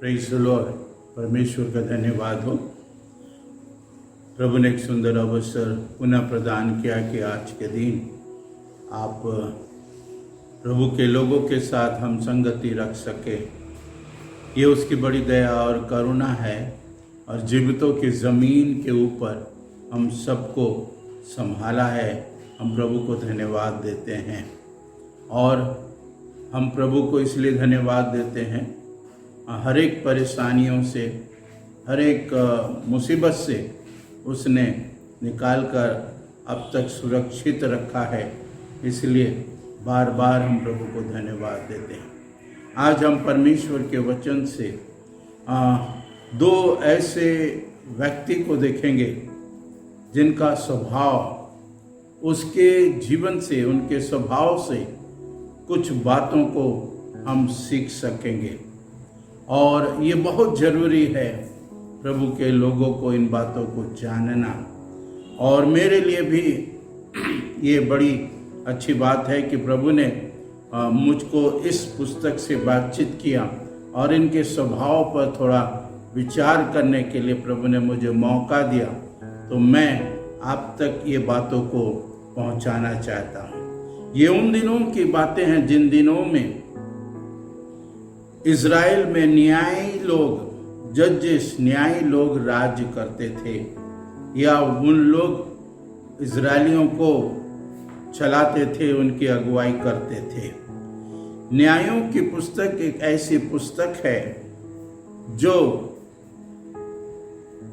Praise the Lord. परमेश्वर का धन्यवाद हो। प्रभु ने एक सुंदर अवसर पुनः प्रदान किया कि आज के दिन आप प्रभु के लोगों के साथ हम संगति रख सके। ये उसकी बड़ी दया और करुणा है और जीवितों की ज़मीन के ऊपर हम सबको संभाला है। हम प्रभु को धन्यवाद देते हैं और हम प्रभु को इसलिए धन्यवाद देते हैं, हर एक परेशानियों से, हर एक मुसीबत से उसने निकाल कर अब तक सुरक्षित रखा है। इसलिए बार बार हम प्रभु को धन्यवाद देते हैं। आज हम परमेश्वर के वचन से दो ऐसे व्यक्ति को देखेंगे जिनका स्वभाव, उसके जीवन से, उनके स्वभाव से कुछ बातों को हम सीख सकेंगे और ये बहुत ज़रूरी है प्रभु के लोगों को इन बातों को जानना। और मेरे लिए भी ये बड़ी अच्छी बात है कि प्रभु ने मुझको इस पुस्तक से बातचीत किया और इनके स्वभाव पर थोड़ा विचार करने के लिए प्रभु ने मुझे मौका दिया, तो मैं आप तक ये बातों को पहुंचाना चाहता हूँ। ये उन दिनों की बातें हैं जिन दिनों में इज़राइल में न्यायी लोग, जजेस, न्यायी लोग राज्य करते थे या उन लोग इज़राइलियों को चलाते थे, उनकी अगुवाई करते थे। न्यायों की पुस्तक एक ऐसी पुस्तक है जो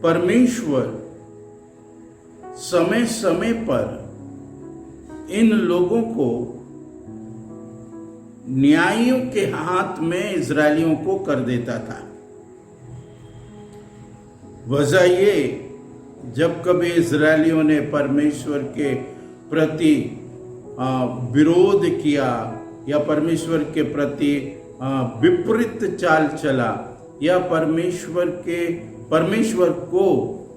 परमेश्वर समय समय पर इन लोगों को न्यायियों के हाथ में इज़राइलियों को कर देता था। वजह ये, जब कभी इज़राइलियों ने परमेश्वर के प्रति विरोध किया या परमेश्वर के प्रति विपरीत चाल चला या परमेश्वर को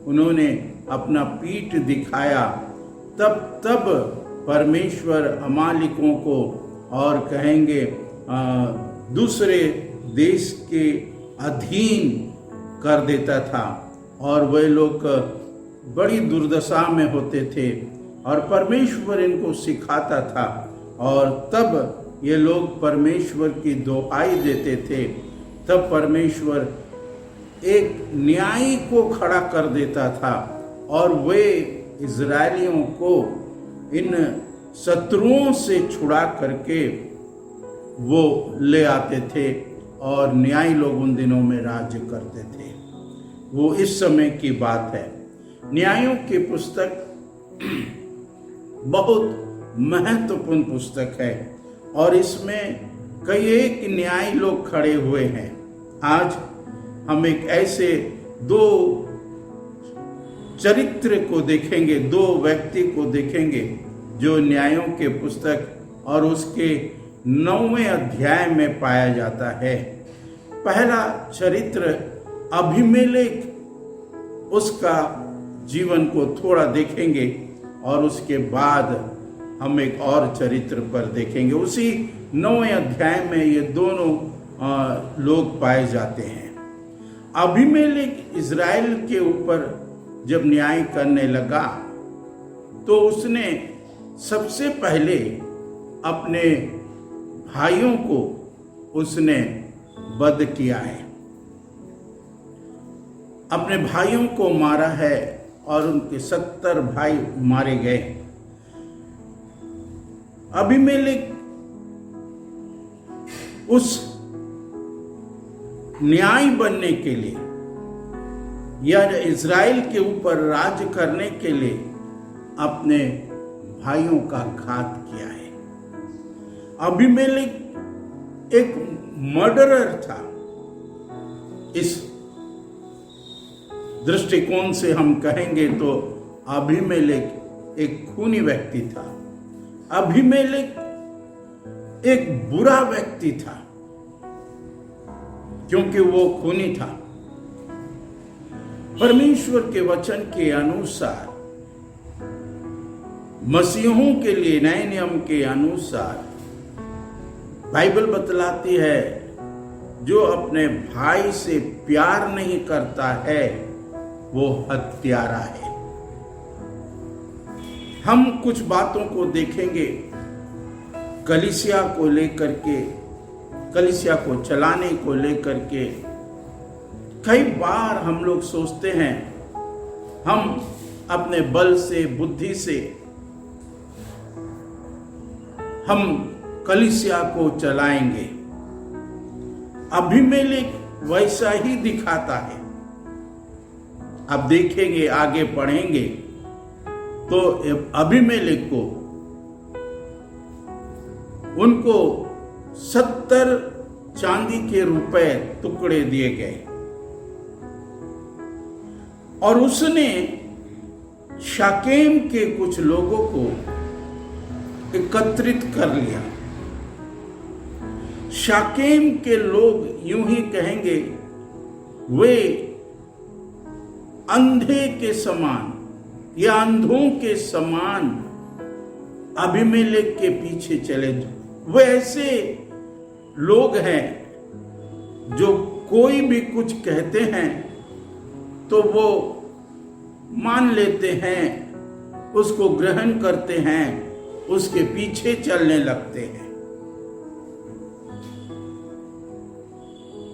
उन्होंने अपना पीठ दिखाया, तब परमेश्वर अमालिकों को और कहेंगे दूसरे देश के अधीन कर देता था और वे लोग बड़ी दुर्दशा में होते थे और परमेश्वर इनको सिखाता था और तब ये लोग परमेश्वर की दुहाई देते थे। तब परमेश्वर एक न्यायी को खड़ा कर देता था और वे इज़राइलियों को इन शत्रुओं से छुड़ा करके वो ले आते थे और न्यायी लोग उन दिनों में राज्य करते थे। वो इस समय की बात है। न्यायों की पुस्तक बहुत महत्वपूर्ण पुस्तक है और इसमें कई एक न्यायी लोग खड़े हुए हैं। आज हम एक ऐसे दो चरित्र को देखेंगे, दो व्यक्ति को देखेंगे जो न्यायों के पुस्तक और उसके 9वें अध्याय में पाया जाता है। पहला चरित्र अबीमेलेक, उसका जीवन को थोड़ा देखेंगे और उसके बाद हम एक और चरित्र पर देखेंगे। उसी 9वें अध्याय में ये दोनों लोग पाए जाते हैं। अबीमेलेक इज़राइल के ऊपर जब न्याय करने लगा तो उसने सबसे पहले अपने भाइयों को उसने वध किया है, अपने भाइयों को मारा है और उनके 70 भाई मारे गए। अबीमेलेक उस न्याय बनने के लिए या इज़राइल के ऊपर राज करने के लिए अपने भाइयों का घात किया है। अबीमेलेक एक मर्डरर था। इस दृष्टिकोण से हम कहेंगे तो अबीमेलेक एक खूनी व्यक्ति था। अबीमेलेक एक बुरा व्यक्ति था क्योंकि वो खूनी था। परमेश्वर के वचन के अनुसार, मसीहों के लिए नए नियम के अनुसार बाइबल बतलाती है, जो अपने भाई से प्यार नहीं करता है वो हत्यारा है। हम कुछ बातों को देखेंगे कलीसिया को लेकर के, कलीसिया को चलाने को लेकर के। कई बार हम लोग सोचते हैं हम अपने बल से, बुद्धि से हम कलीसिया को चलाएंगे। अबीमेलेक वैसा ही दिखाता है। अब देखेंगे, आगे पढ़ेंगे तो अबीमेलेक को उनको 70 चांदी के रुपए टुकड़े दिए गए और उसने शाकेम के कुछ लोगों को एकत्रित कर लिया। शाकेम के लोग यूं ही कहेंगे, वे अंधे के समान या अंधों के समान अबीमेलेक के पीछे चले। वे ऐसे लोग हैं जो कोई भी कुछ कहते हैं तो वो मान लेते हैं, उसको ग्रहण करते हैं, उसके पीछे चलने लगते हैं।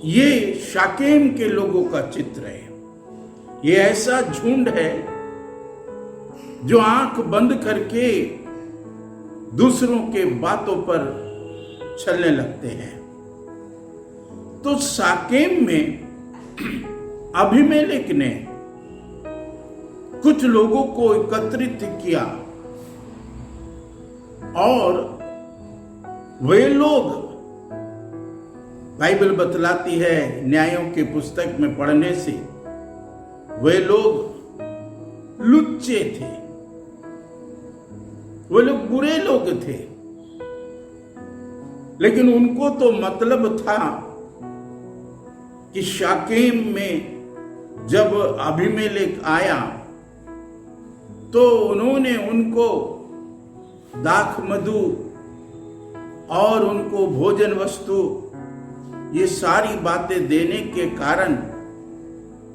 ये शाकेम के लोगों का चित्र है। ये ऐसा झुंड है जो आंख बंद करके दूसरों के बातों पर चलने लगते हैं। तो शाकेम में अबीमेलेक ने कुछ लोगों को एकत्रित किया और वे लोग, बाइबल बतलाती है न्यायों की पुस्तक में पढ़ने से, वे लोग लुच्चे थे, वे लोग बुरे लोग थे। लेकिन उनको तो मतलब था कि शाकेम में जब अबीमेलेक आया तो उन्होंने उनको दाख मधु और उनको भोजन वस्तु, ये सारी बातें देने के कारण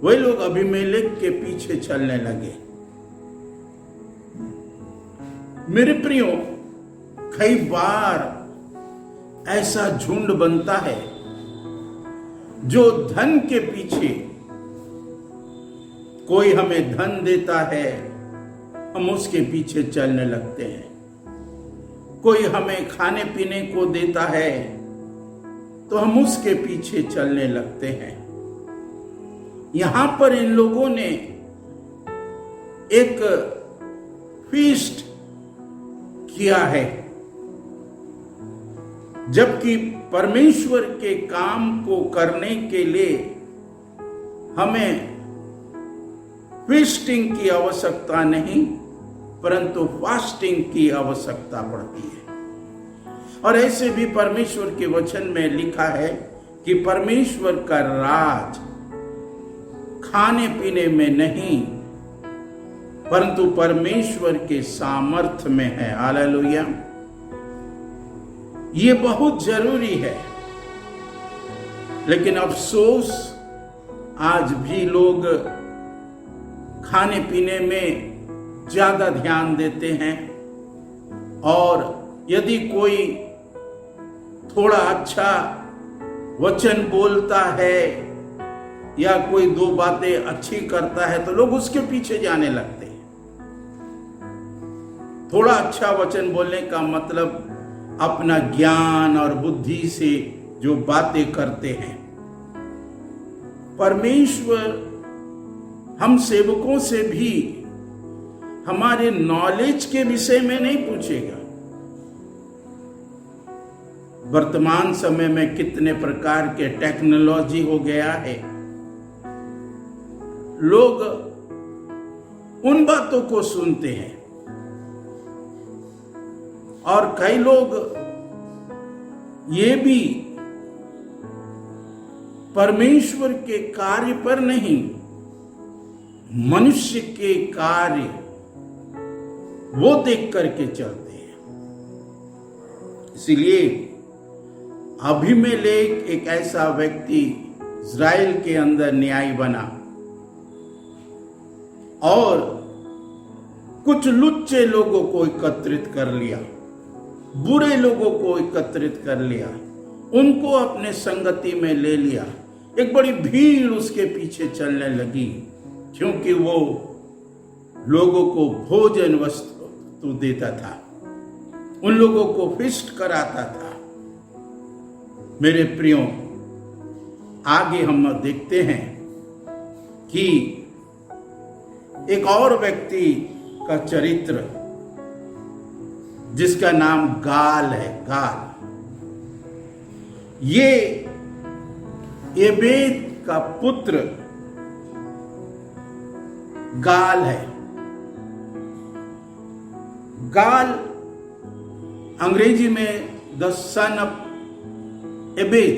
वे लोग अबीमेलेक के पीछे चलने लगे। मेरे प्रियो, कई बार ऐसा झुंड बनता है जो धन के पीछे, कोई हमें धन देता है हम उसके पीछे चलने लगते हैं, कोई हमें खाने पीने को देता है तो हम उसके पीछे चलने लगते हैं। यहां पर इन लोगों ने एक फीस्ट किया है, जबकि परमेश्वर के काम को करने के लिए हमें फीस्टिंग की आवश्यकता नहीं, परंतु फास्टिंग की आवश्यकता पड़ती है। और ऐसे भी परमेश्वर के वचन में लिखा है कि परमेश्वर का राज खाने पीने में नहीं, परंतु परमेश्वर के सामर्थ्य में है। हालेलुया। ये बहुत जरूरी है। लेकिन अफसोस, आज भी लोग खाने पीने में ज्यादा ध्यान देते हैं और यदि कोई थोड़ा अच्छा वचन बोलता है या कोई दो बातें अच्छी करता है तो लोग उसके पीछे जाने लगते हैं। थोड़ा अच्छा वचन बोलने का मतलब अपना ज्ञान और बुद्धि से जो बातें करते हैं। परमेश्वर हम सेवकों से भी हमारे नॉलेज के विषय में नहीं पूछेगा। वर्तमान समय में कितने प्रकार के टेक्नोलॉजी हो गया है, लोग उन बातों को सुनते हैं और कई लोग ये भी परमेश्वर के कार्य पर नहीं, मनुष्य के कार्य वो देख करके चलते हैं। इसीलिए अबीमेलेक एक ऐसा व्यक्ति इज़राइल के अंदर न्यायी बना और कुछ लुच्चे लोगों को एकत्रित कर लिया, बुरे लोगों को एकत्रित कर लिया, उनको अपने संगति में ले लिया। एक बड़ी भीड़ उसके पीछे चलने लगी क्योंकि वो लोगों को भोजन वस्तु देता था, उन लोगों को फिस्ट कराता था। मेरे प्रियो, आगे हम देखते हैं कि एक और व्यक्ति का चरित्र जिसका नाम गाल है। गाल ये एबेद का पुत्र गाल है। गाल अंग्रेजी में द सन ऑफ एबेद।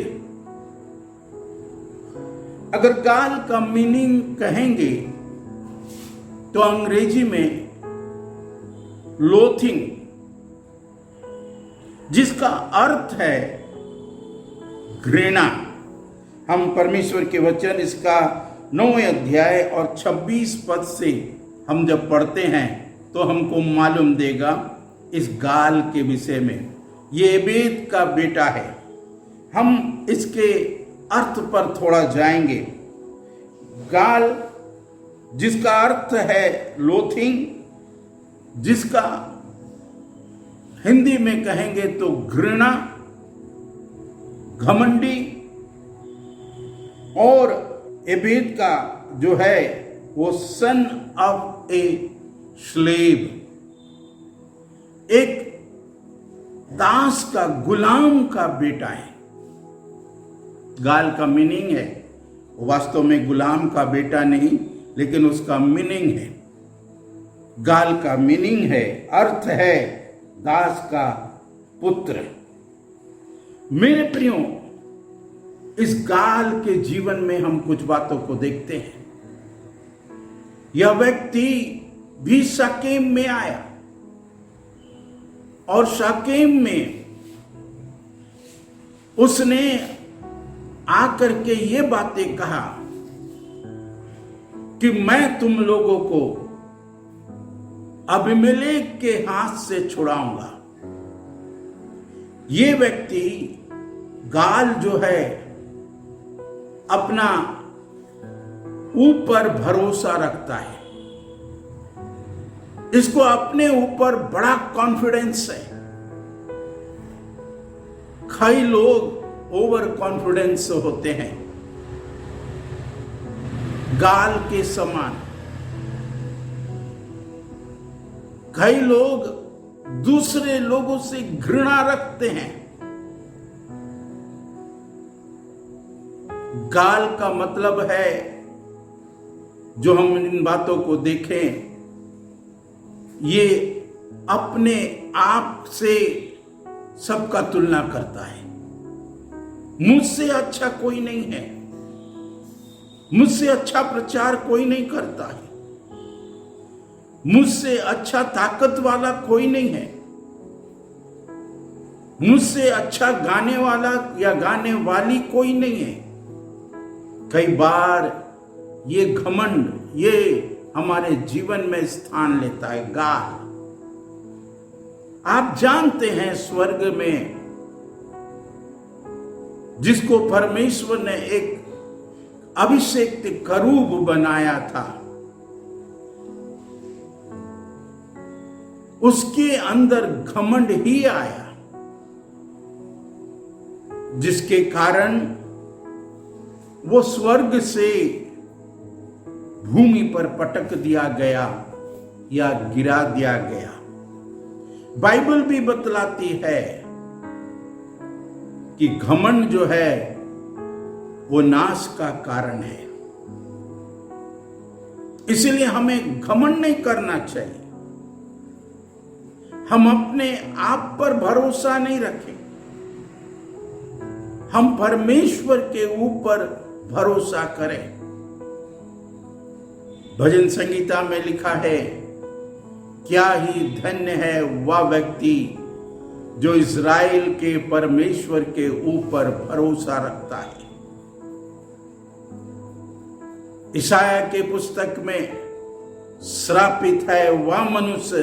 अगर गाल का मीनिंग कहेंगे तो अंग्रेजी में लोथिंग, जिसका अर्थ है घृणा। हम परमेश्वर के वचन इसका 9वें अध्याय और 26 पद से हम जब पढ़ते हैं तो हमको मालूम देगा इस गाल के विषय में। ये एबेद का बेटा है। हम इसके अर्थ पर थोड़ा जाएंगे। गाल जिसका अर्थ है लोथिंग, जिसका हिंदी में कहेंगे तो घृणा, घमंडी, और एबेद का जो है वो सन ऑफ ए स्लेव, एक दास का, गुलाम का बेटा है। गाल का मीनिंग है, वास्तव में गुलाम का बेटा नहीं, लेकिन उसका मीनिंग है, गाल का मीनिंग है, अर्थ है दास का पुत्र। मेरे प्रियो, इस गाल के जीवन में हम कुछ बातों को देखते हैं। यह व्यक्ति भी शकेम में आया और शकेम में उसने आकर के ये बातें कहा कि मैं तुम लोगों को अबीमेलेक के हाथ से छुड़ाऊंगा। ये व्यक्ति गाल जो है अपना ऊपर भरोसा रखता है, इसको अपने ऊपर बड़ा कॉन्फिडेंस है। कई लोग ओवर कॉन्फिडेंस होते हैं गाल के समान। कई लोग दूसरे लोगों से घृणा रखते हैं। गाल का मतलब है, जो हम इन बातों को देखें, ये अपने आप से सबका तुलना करता है। मुझसे अच्छा कोई नहीं है, मुझसे अच्छा प्रचार कोई नहीं करता है, मुझसे अच्छा ताकत वाला कोई नहीं है, मुझसे अच्छा गाने वाला या गाने वाली कोई नहीं है। कई बार ये घमंड ये हमारे जीवन में स्थान लेता है। गाल आप जानते हैं स्वर्ग में जिसको परमेश्वर ने एक अभिषेक करूब बनाया था, उसके अंदर घमंड ही आया, जिसके कारण वो स्वर्ग से भूमि पर पटक दिया गया या गिरा दिया गया। बाइबल भी बतलाती है कि घमंड जो है वो नाश का कारण है। इसलिए हमें घमंड नहीं करना चाहिए। हम अपने आप पर भरोसा नहीं रखें, हम परमेश्वर के ऊपर भरोसा करें। भजन संगीता में लिखा है, क्या ही धन्य है वह व्यक्ति जो इस्राएल के परमेश्वर के ऊपर भरोसा रखता है। इशाया के पुस्तक में श्रापित है वह मनुष्य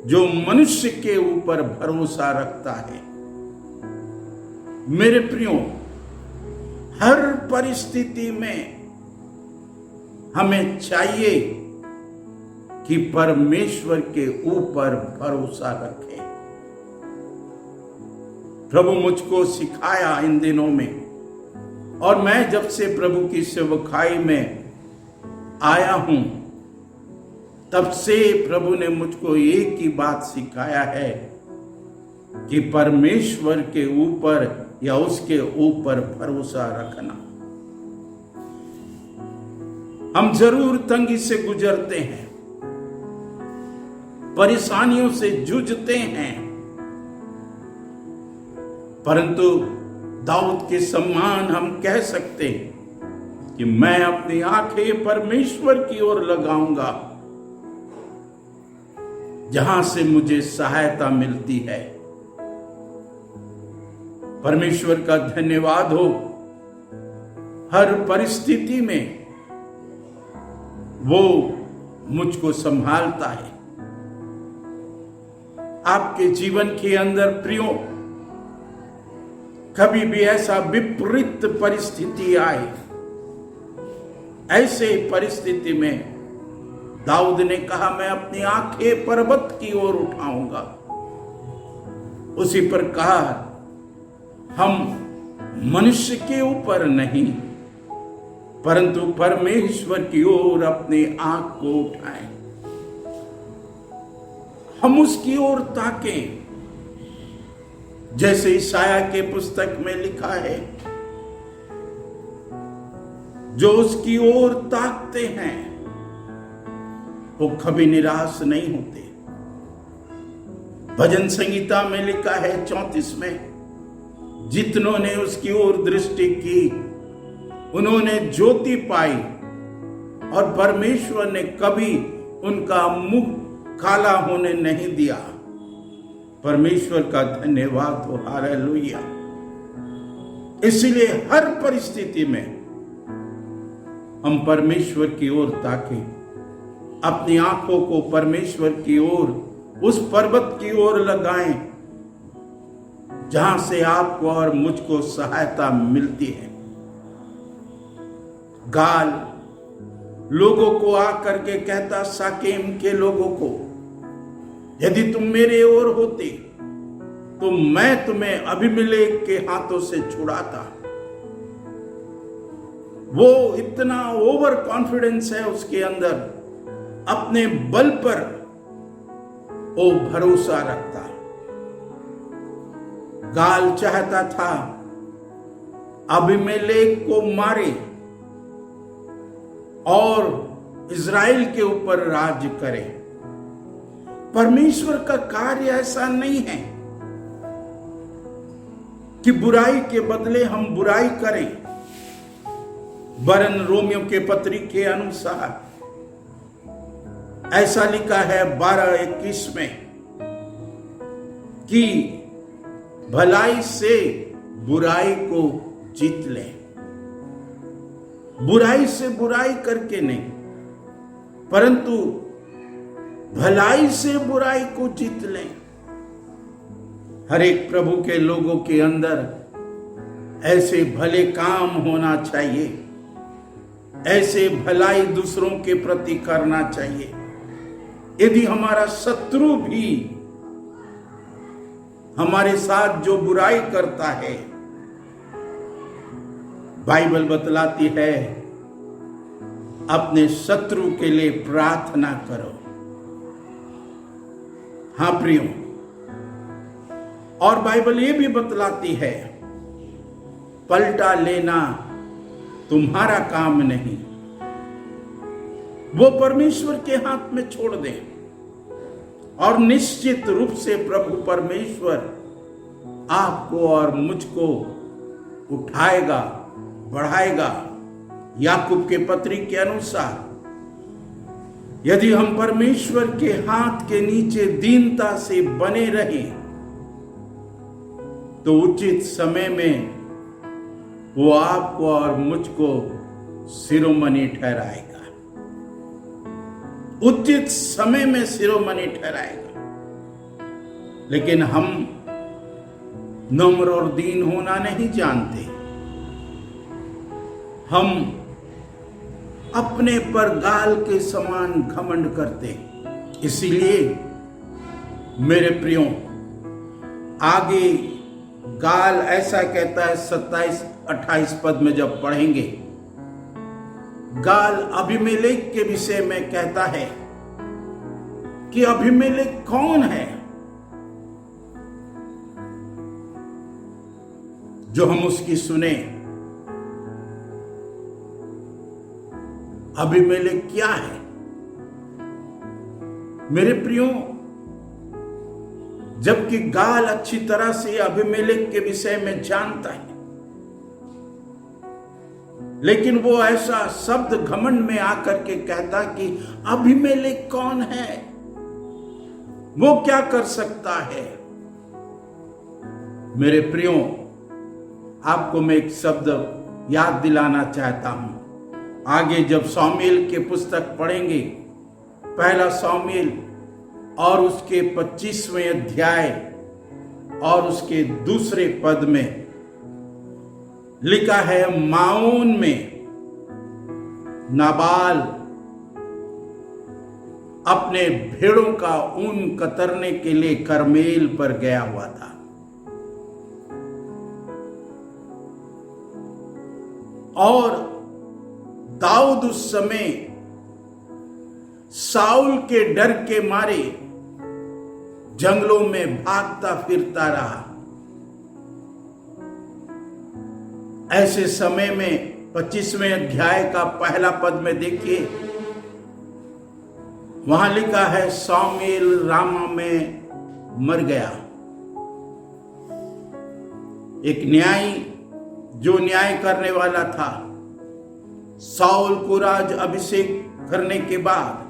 जो मनुष्य के ऊपर भरोसा रखता है। मेरे प्रियो, हर परिस्थिति में हमें चाहिए कि परमेश्वर के ऊपर भरोसा रखें। प्रभु मुझको सिखाया इन दिनों में, और मैं जब से प्रभु की सेवकाई में आया हूं तब से प्रभु ने मुझको एक ही बात सिखाया है कि परमेश्वर के ऊपर या उसके ऊपर भरोसा रखना। हम जरूर तंगी से गुजरते हैं, परेशानियों से जूझते हैं, परंतु दाऊद के समान हम कह सकते हैं कि मैं अपनी आंखें परमेश्वर की ओर लगाऊंगा, जहां से मुझे सहायता मिलती है। परमेश्वर का धन्यवाद हो, हर परिस्थिति में वो मुझको संभालता है। आपके जीवन के अंदर प्रियो, कभी भी ऐसा विपरीत परिस्थिति आए, ऐसे परिस्थिति में दाऊद ने कहा, मैं अपनी आंखें पर्वत की ओर उठाऊंगा। उसी प्रकार हम मनुष्य के ऊपर नहीं परंतु परमेश्वर की ओर अपनी आंख को उठाएं, हम उसकी ओर ताकें। जैसे इशाया के पुस्तक में लिखा है, जो उसकी ओर ताकते हैं वो कभी निराश नहीं होते। भजन संगीता में लिखा है 34 में, जितनों ने उसकी ओर दृष्टि की उन्होंने ज्योति पाई, और परमेश्वर ने कभी उनका मुख काला होने नहीं दिया। परमेश्वर का धन्यवाद हो, हालेलुया। इसलिए हर परिस्थिति में हम परमेश्वर की ओर ताकें, अपनी आंखों को परमेश्वर की ओर, उस पर्वत की ओर लगाएं जहां से आपको और मुझको सहायता मिलती है। गाल लोगों को आकर के कहता, साकेम के लोगों को, यदि तुम मेरे ओर होते तो मैं तुम्हें अबीमेलेक के हाथों से छुड़ाता। वो इतना ओवर कॉन्फिडेंस है उसके अंदर, अपने बल पर वो भरोसा रखता। गाल चाहता था अबीमेलेक को मारे और इज़राइल के ऊपर राज्य करे। परमेश्वर का कार्य ऐसा नहीं है कि बुराई के बदले हम बुराई करें, वरन रोमियो के पत्री के अनुसार ऐसा लिखा है 12:21 में कि भलाई से बुराई को जीत ले। बुराई से बुराई करके नहीं, परंतु भलाई से बुराई को जीत लें। हर एक प्रभु के लोगों के अंदर ऐसे भले काम होना चाहिए, ऐसे भलाई दूसरों के प्रति करना चाहिए। यदि हमारा शत्रु भी हमारे साथ जो बुराई करता है, बाइबल बतलाती है अपने शत्रु के लिए प्रार्थना करो। हाँ प्रियो, और बाइबल ये भी बतलाती है पलटा लेना तुम्हारा काम नहीं, वो परमेश्वर के हाथ में छोड़ दे और निश्चित रूप से प्रभु परमेश्वर आपको और मुझको उठाएगा, बढ़ाएगा। याकूब के पत्री के अनुसार यदि हम परमेश्वर के हाथ के नीचे दीनता से बने रहें तो उचित समय में वो आपको और मुझको शिरोमणि ठहराएगा, उचित समय में शिरोमणि ठहराएगा। लेकिन हम नम्र और दीन होना नहीं जानते, हम अपने पर गाल के समान घमंड करते। इसीलिए मेरे प्रियो, आगे गाल ऐसा कहता है 27-28 पद में जब पढ़ेंगे, गाल अबीमेलेक के विषय में कहता है कि अबीमेलेक कौन है जो हम उसकी सुने। अबीमेलेक क्या है मेरे प्रियो? जबकि गाल अच्छी तरह से अबीमेलेक के विषय में जानता है, लेकिन वो ऐसा शब्द घमंड में आकर के कहता कि अबीमेलेक कौन है, वो क्या कर सकता है। मेरे प्रियो, आपको मैं एक शब्द याद दिलाना चाहता हूं। आगे जब शामूएल के पुस्तक पढ़ेंगे, पहला शामूएल और उसके 25वें अध्याय और उसके दूसरे पद में लिखा है, माओन में नाबाल अपने भेड़ों का ऊन कतरने के लिए करमेल पर गया हुआ था। और दाऊद उस समय साउल के डर के मारे जंगलों में भागता फिरता रहा। ऐसे समय में 25वें अध्याय का पहला पद में देखिए, वहां लिखा है, शामूएल रामा में मर गया। एक न्यायी जो न्याय करने वाला था, साउल को राज अभिषेक करने के बाद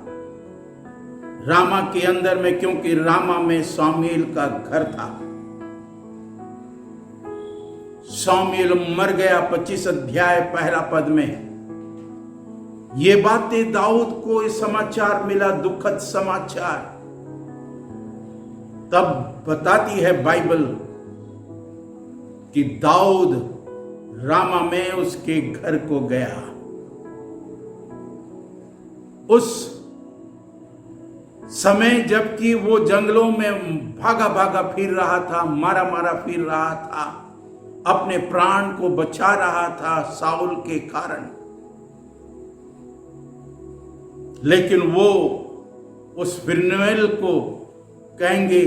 रामा के अंदर में, क्योंकि रामा में शामूएल का घर था, शामूएल मर गया। 25 अध्याय पहला पद में ये बातें दाऊद को समाचार मिला, दुखद समाचार। तब बताती है बाइबल कि दाऊद रामा में उसके घर को गया। उस समय जबकि वो जंगलों में भागा भागा फिर रहा था, मारा मारा फिर रहा था, अपने प्राण को बचा रहा था साउल के कारण, लेकिन वो उस फिनोएल को कहेंगे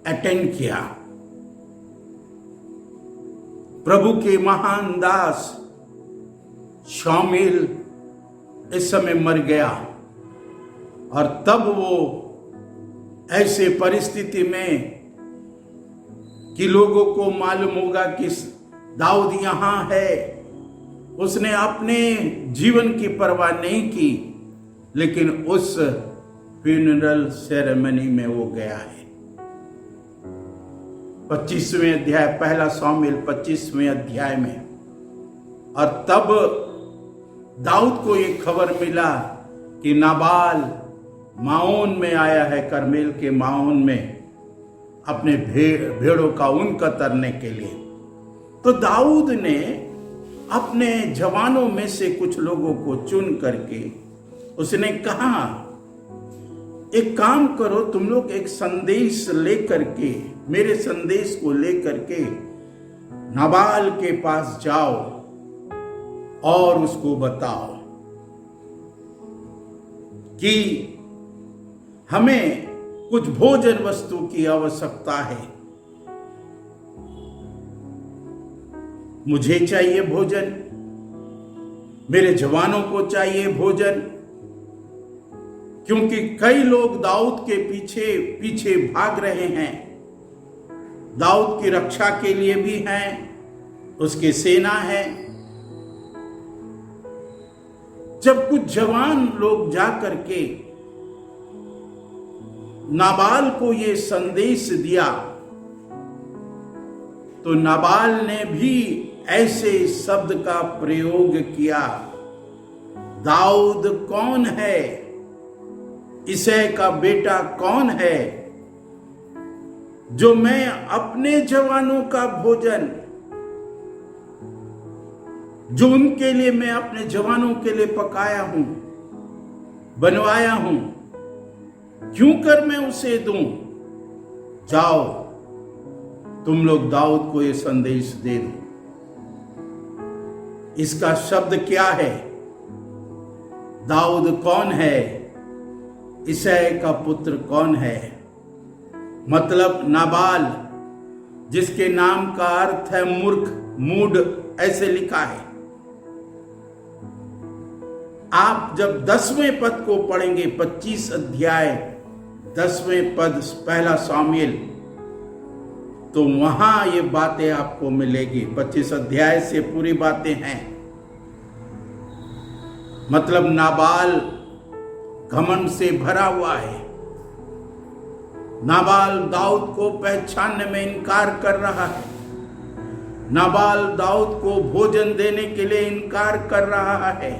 अटेंड किया। प्रभु के महान दास शामूएल इस समय मर गया। और तब वो ऐसे परिस्थिति में कि लोगों को मालूम होगा कि दाऊद यहां है, उसने अपने जीवन की परवाह नहीं की, लेकिन उस फ्यूनरल सेरेमनी में वो गया है। 25वें अध्याय, पहला शामूएल 25वें अध्याय में। और तब दाऊद को ये खबर मिला कि नाबाल माओन में आया है, करमेल के माओन में, अपने भेड़ों का ऊन कतरने के लिए। तो दाऊद ने अपने जवानों में से कुछ लोगों को चुन करके उसने कहा, एक काम करो, तुम लोग एक संदेश लेकर के, मेरे संदेश को लेकर के नाबाल के पास जाओ और उसको बताओ कि हमें कुछ भोजन वस्तु की आवश्यकता है, मुझे चाहिए भोजन, मेरे जवानों को चाहिए भोजन, क्योंकि कई लोग दाऊद के पीछे पीछे भाग रहे हैं, दाऊद की रक्षा के लिए भी हैं, उसकी सेना है। जब कुछ जवान लोग जाकर के नाबाल को ये संदेश दिया तो नाबाल ने भी ऐसे शब्द का प्रयोग किया, दाऊद कौन है, इसै का बेटा कौन है, जो मैं अपने जवानों का भोजन, जो उनके लिए मैं अपने जवानों के लिए पकाया हूं, बनवाया हूं, क्यों कर मैं उसे दूं? जाओ तुम लोग दाऊद को यह संदेश दे दो। इसका शब्द क्या है? दाऊद कौन है, इसै का पुत्र कौन है? मतलब नाबाल, जिसके नाम का अर्थ है मूर्ख, मूड, ऐसे लिखा है। आप जब 10वें पद को पढ़ेंगे, 25 अध्याय 10वें पद, पहला शामूएल, तो वहां ये बातें आपको मिलेगी। 25 अध्याय से पूरी बातें हैं। मतलब नाबाल घमंड से भरा हुआ है। नाबाल दाऊद को पहचानने में इनकार कर रहा है। नाबाल दाऊद को भोजन देने के लिए इनकार कर रहा है।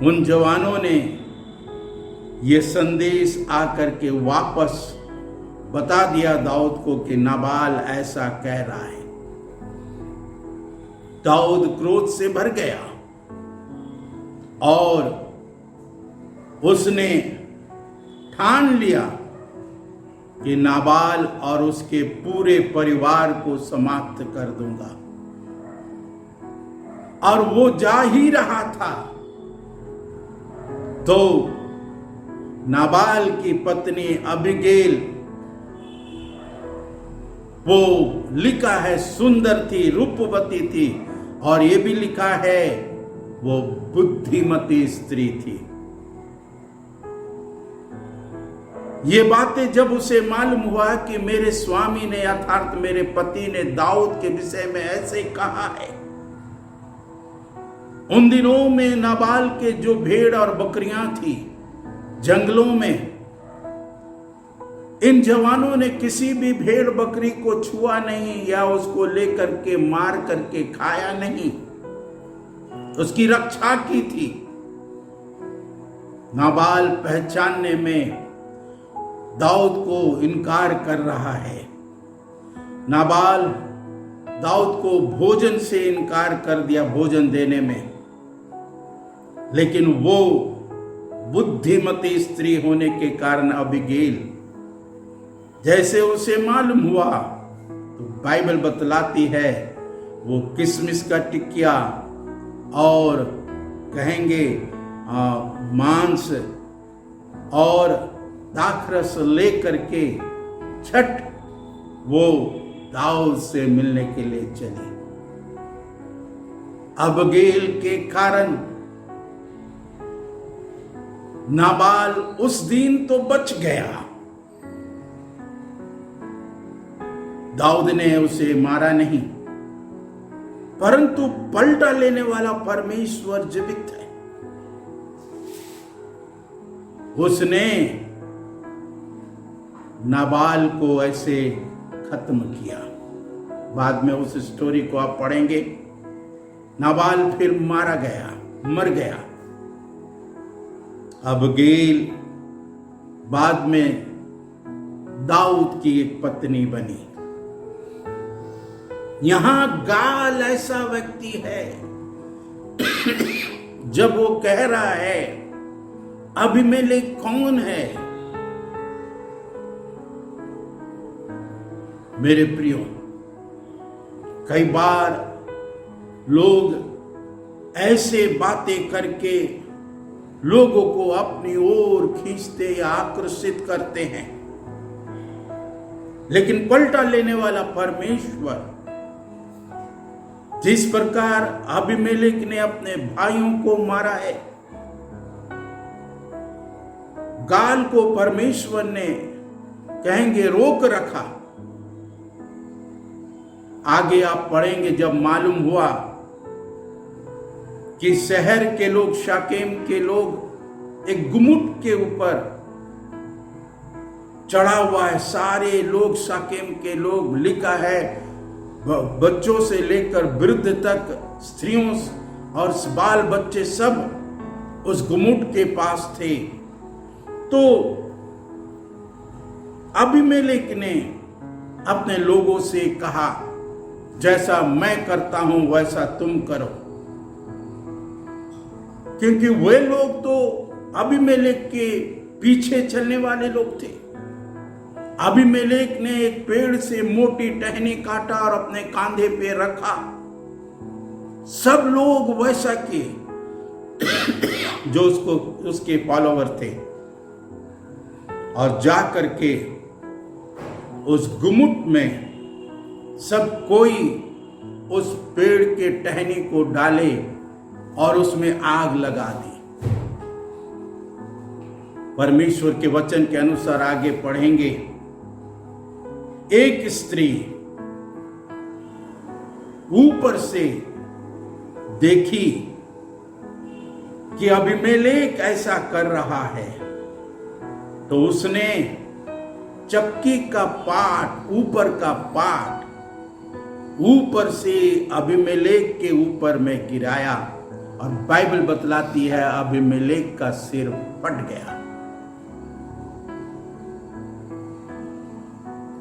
उन जवानों ने यह संदेश आकर के वापस बता दिया दाऊद को कि नाबाल ऐसा कह रहा है। दाऊद क्रोध से भर गया और उसने ठान लिया कि नाबाल और उसके पूरे परिवार को समाप्त कर दूंगा। और वो जा ही रहा था तो नाबाल की पत्नी अबीगैल, वो लिखा है सुंदर थी, रूपवती थी, और ये भी लिखा है वो बुद्धिमती स्त्री थी। ये बातें जब उसे मालूम हुआ कि मेरे स्वामी ने, अर्थात मेरे पति ने दाऊद के विषय में ऐसे कहा है। उन दिनों में नाबाल के जो भेड़ और बकरियां थी जंगलों में, इन जवानों ने किसी भी भेड़ बकरी को छुआ नहीं या उसको लेकर के मार करके खाया नहीं, उसकी रक्षा की थी। नाबाल पहचानने में दाऊद को इनकार कर रहा है। नाबाल दाऊद को भोजन से इनकार कर दिया, भोजन देने में। लेकिन वो बुद्धिमती स्त्री होने के कारण अबीगैल, जैसे उसे मालूम हुआ तो बाइबल बतलाती है वो किशमिश का टिकिया और कहेंगे मांस और दाखरस लेकर के छठ वो दाऊद से मिलने के लिए चली। अबीगैल के कारण नाबाल उस दिन तो बच गया, दाऊद ने उसे मारा नहीं, परंतु पलटा लेने वाला परमेश्वर जीवित है। उसने नाबाल को ऐसे खत्म किया। बाद में उस स्टोरी को आप पढ़ेंगे। नाबाल फिर मारा गया, मर गया। अबीगैल बाद में दाऊद की एक पत्नी बनी। यहां गाल ऐसा व्यक्ति है जब वो कह रहा है अबीमेलेक कौन है। मेरे प्रियो, कई बार लोग ऐसे बातें करके लोगों को अपनी ओर खींचते या आकर्षित करते हैं, लेकिन पलटा लेने वाला परमेश्वर जिस प्रकार अबीमेलेक ने अपने भाइयों को मारा है, गाल को परमेश्वर ने कहेंगे रोक रखा। आगे आप पढ़ेंगे जब मालूम हुआ कि शहर के लोग, शाकेम के लोग एक गुमुट के ऊपर चढ़ा हुआ है, सारे लोग शाकेम के लोग, लिखा है बच्चों से लेकर वृद्ध तक, स्त्रियों और बाल बच्चे सब उस गुमुट के पास थे। तो अबीमेलेक ने अपने लोगों से कहा जैसा मैं करता हूं वैसा तुम करो, क्योंकि वे लोग तो अबीमेलेक के पीछे चलने वाले लोग थे। अबीमेलेक ने एक पेड़ से मोटी टहनी काटा और अपने कांधे पे रखा। सब लोग वैसा किए जो उसके फॉलोवर थे, और जा करके उस गुमुट में सब कोई उस पेड़ के टहनी को डाले और उसमें आग लगा दी। परमेश्वर के वचन के अनुसार आगे पढ़ेंगे, एक स्त्री ऊपर से देखी कि अबीमेलेक ऐसा कर रहा है, तो उसने चक्की का पाट, ऊपर का पाट ऊपर से अबीमेलेक के ऊपर में गिराया, और बाइबल बतलाती है अबीमेलेक का सिर फट गया।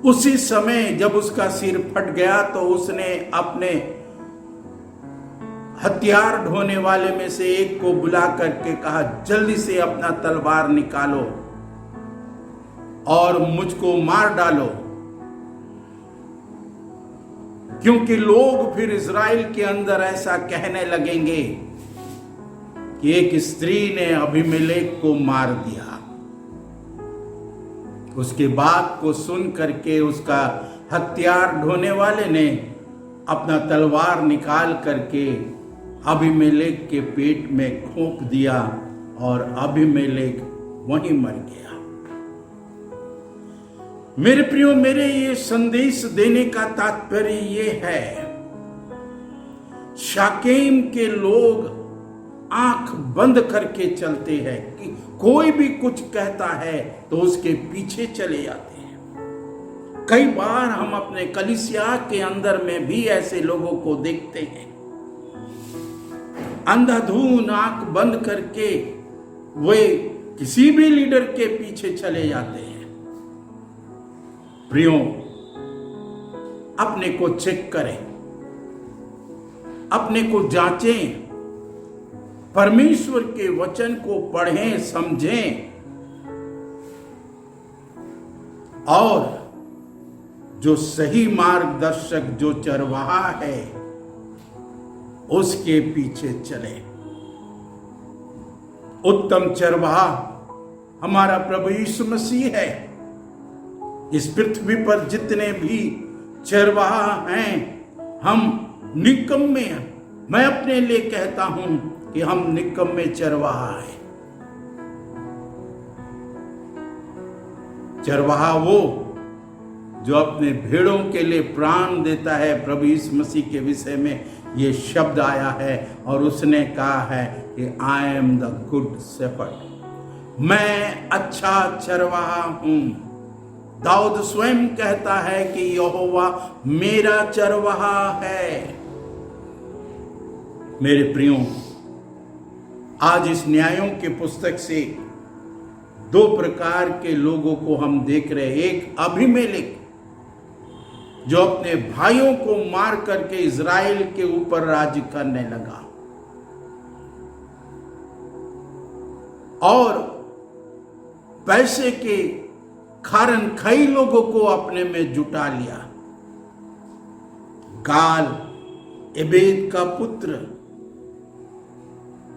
उसी समय जब उसका सिर फट गया तो उसने अपने हथियार ढोने वाले में से एक को बुला करके कहा जल्दी से अपना तलवार निकालो और मुझको मार डालो, क्योंकि लोग फिर इज़राइल के अंदर ऐसा कहने लगेंगे कि एक स्त्री ने अबीमेलेक को मार दिया। उसके बात को सुन करके उसका हथियार ढोने वाले ने अपना तलवार निकाल करके अबीमेलेक के पेट में खोप दिया और अबीमेलेक वहीं मर गया। मेरे प्रियो, मेरे ये संदेश देने का तात्पर्य ये है, शाकेम के लोग आंख बंद करके चलते हैं कि कोई भी कुछ कहता है तो उसके पीछे चले जाते हैं। कई बार हम अपने कलीसिया के अंदर में भी ऐसे लोगों को देखते हैं, अंधाधुन आंख बंद करके वे किसी भी लीडर के पीछे चले जाते हैं। प्रियो, अपने को चेक करें, अपने को जांचें, परमेश्वर के वचन को पढ़ें, समझें, और जो सही मार्गदर्शक, जो चरवाहा है, उसके पीछे चले। उत्तम चरवाहा हमारा प्रभु यीशु मसीह है। इस पृथ्वी पर जितने भी चरवाहा हैं, हम निकम्मे हैं। मैं अपने लिए कहता हूं कि हम निकम्मे चरवाहा हैं। चरवाहा वो जो अपने भेड़ों के लिए प्राण देता है। प्रभु यीशु मसीह के विषय में ये शब्द आया है और उसने कहा है कि I am the good shepherd, मैं अच्छा चरवाहा हूं। दाऊद स्वयं कहता है कि यहोवा मेरा चरवाहा है। मेरे प्रियो, आज इस न्यायों की पुस्तक से दो प्रकार के लोगों को हम देख रहे हैं। एक अबीमेलेक जो अपने भाइयों को मार करके इजराइल के ऊपर राज करने लगा, और पैसे के कारण कई लोगों को अपने में जुटा लिया। गाल एबेद का पुत्र,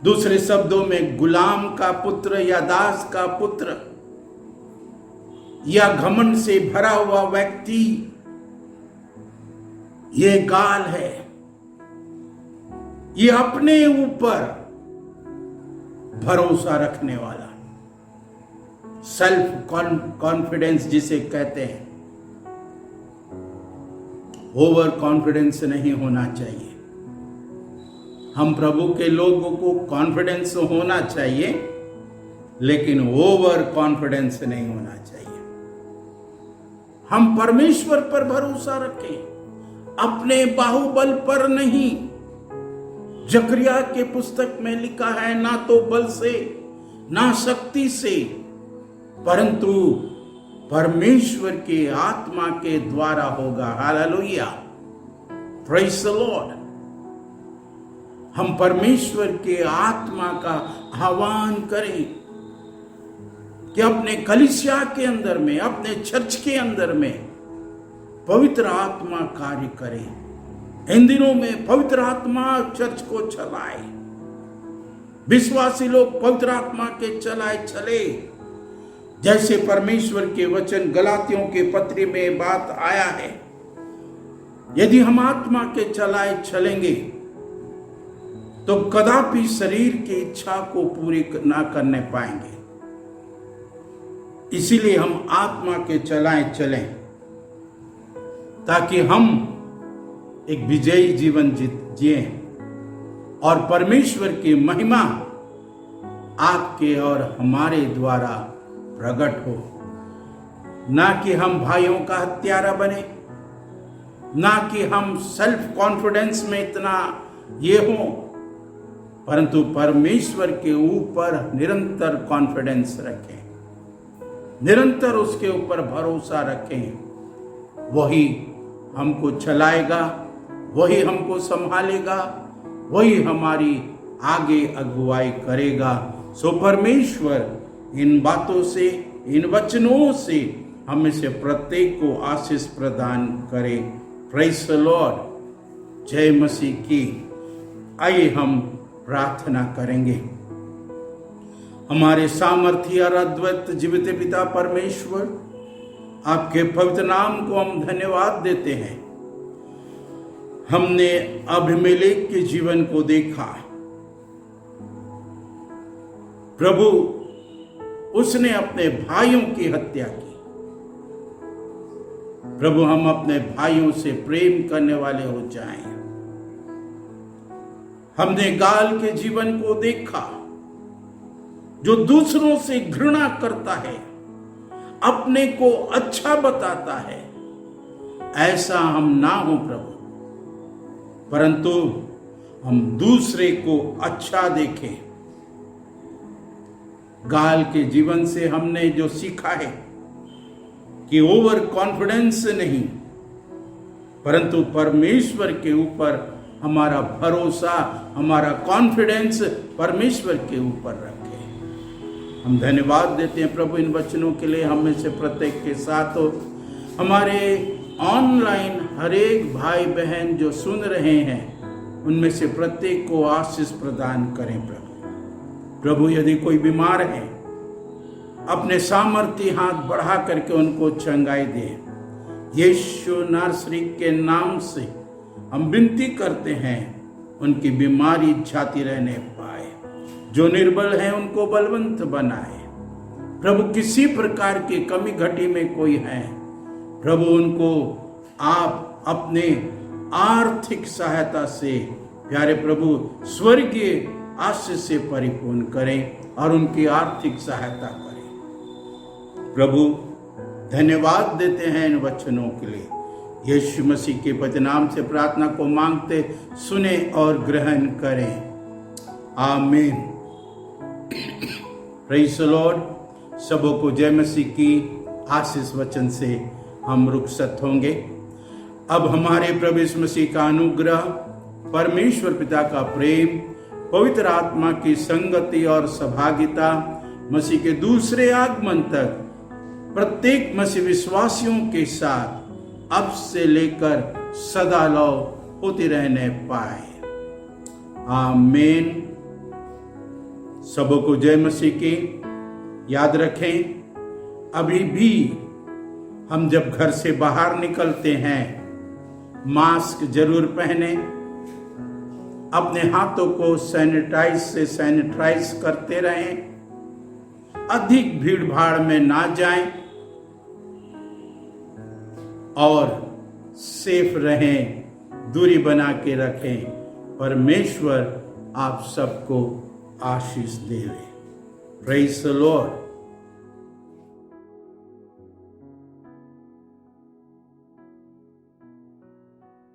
दूसरे शब्दों में गुलाम का पुत्र या दास का पुत्र, या घमंड से भरा हुआ व्यक्ति, ये गाल है। ये अपने ऊपर भरोसा रखने वाला, सेल्फ कॉन्फिडेंस जिसे कहते हैं, ओवर कॉन्फिडेंस नहीं होना चाहिए। हम प्रभु के लोगों को कॉन्फिडेंस होना चाहिए, लेकिन ओवर कॉन्फिडेंस नहीं होना चाहिए। हम परमेश्वर पर भरोसा रखें, अपने बाहुबल पर नहीं। जकरिया के पुस्तक में लिखा है, ना तो बल से ना शक्ति से, परंतु परमेश्वर के आत्मा के द्वारा होगा। Hallelujah, praise the Lord. हम परमेश्वर के आत्मा का आह्वान करें कि अपने कलीसिया के अंदर में, अपने चर्च के अंदर में पवित्र आत्मा कार्य करे। इन दिनों में पवित्र आत्मा चर्च को चलाए, विश्वासी लोग पवित्र आत्मा के चले, जैसे परमेश्वर के वचन गलातियों के पत्री में बात आया है। यदि हम आत्मा के चलेंगे तो कदापि शरीर की इच्छा को पूरी ना करने पाएंगे। इसीलिए हम आत्मा के चलें, ताकि हम एक विजयी जीवन जिए और परमेश्वर की महिमा आपके और हमारे द्वारा प्रकट हो। ना कि हम भाइयों का हत्यारा बने, ना कि हम सेल्फ कॉन्फिडेंस में इतना ये हो, परंतु परमेश्वर के ऊपर निरंतर कॉन्फिडेंस रखें, निरंतर उसके ऊपर भरोसा रखें। वही हमको चलाएगा, वही हमको संभालेगा, वही हमारी आगे अगुवाई करेगा। सो परमेश्वर इन बातों से, इन वचनों से हमें से प्रत्येक को आशीष प्रदान करे। Praise the Lord. जय मसीह की। आइए हम प्रार्थना करेंगे। हमारे सामर्थी और अद्वैत जीवित पिता परमेश्वर, आपके पवित्र नाम को हम धन्यवाद देते हैं। हमने अबीमेलेक के जीवन को देखा। प्रभु, उसने अपने भाइयों की हत्या की। प्रभु, हम अपने भाइयों से प्रेम करने वाले हो जाएं। हमने गाल के जीवन को देखा, जो दूसरों से घृणा करता है, अपने को अच्छा बताता है। ऐसा हम ना हो प्रभु, परंतु हम दूसरे को अच्छा देखें। गाल के जीवन से हमने जो सीखा है कि ओवर कॉन्फिडेंस नहीं, परंतु परमेश्वर के ऊपर हमारा भरोसा, हमारा कॉन्फिडेंस परमेश्वर के ऊपर रखें। हम धन्यवाद देते हैं प्रभु इन वचनों के लिए। हम में से प्रत्येक के साथ हो, हमारे ऑनलाइन हर एक भाई बहन जो सुन रहे हैं, उनमें से प्रत्येक को आशीष प्रदान करें प्रभु। यदि कोई बीमार है, अपने सामर्थ्य हाथ बढ़ा करके उनको चंगाई दे। यीशु नासरी के नाम से हम विनती करते हैं, उनकी बीमारी जाती रहने पाए। जो निर्बल हैं उनको बलवंत बनाए प्रभु। किसी प्रकार की कमी घटी में कोई है प्रभु, उनको आप अपने आर्थिक सहायता से प्यारे प्रभु स्वर्गीय आशीष से परिपूर्ण करें और उनकी आर्थिक सहायता करें। प्रभु, धन्यवाद देते हैं इन वचनों के लिए। यीशु मसीह के पवित्र नाम से प्रार्थना को मांगते सुने और ग्रहण करें। आमीन। Praise the Lord. सबों को जय मसीह की आशीष वचन से हम रुखसत होंगे। अब हमारे प्रभु यीशु मसीह का अनुग्रह, परमेश्वर पिता का प्रेम, पवित्र आत्मा की संगति और सहभागिता मसीह के दूसरे आगमन तक प्रत्येक मसीह विश्वासियों के साथ अब से लेकर सदा लो होती रहने पाए। आमीन। सबों को जय मसीह की। याद रखें, अभी भी हम जब घर से बाहर निकलते हैं मास्क जरूर पहने, अपने हाथों को सैनिटाइज करते रहें, अधिक भीड़ भाड़ में ना जाएं और सेफ रहें, दूरी बना के रखें। परमेश्वर आप सबको आशीष देवे। Praise the Lord.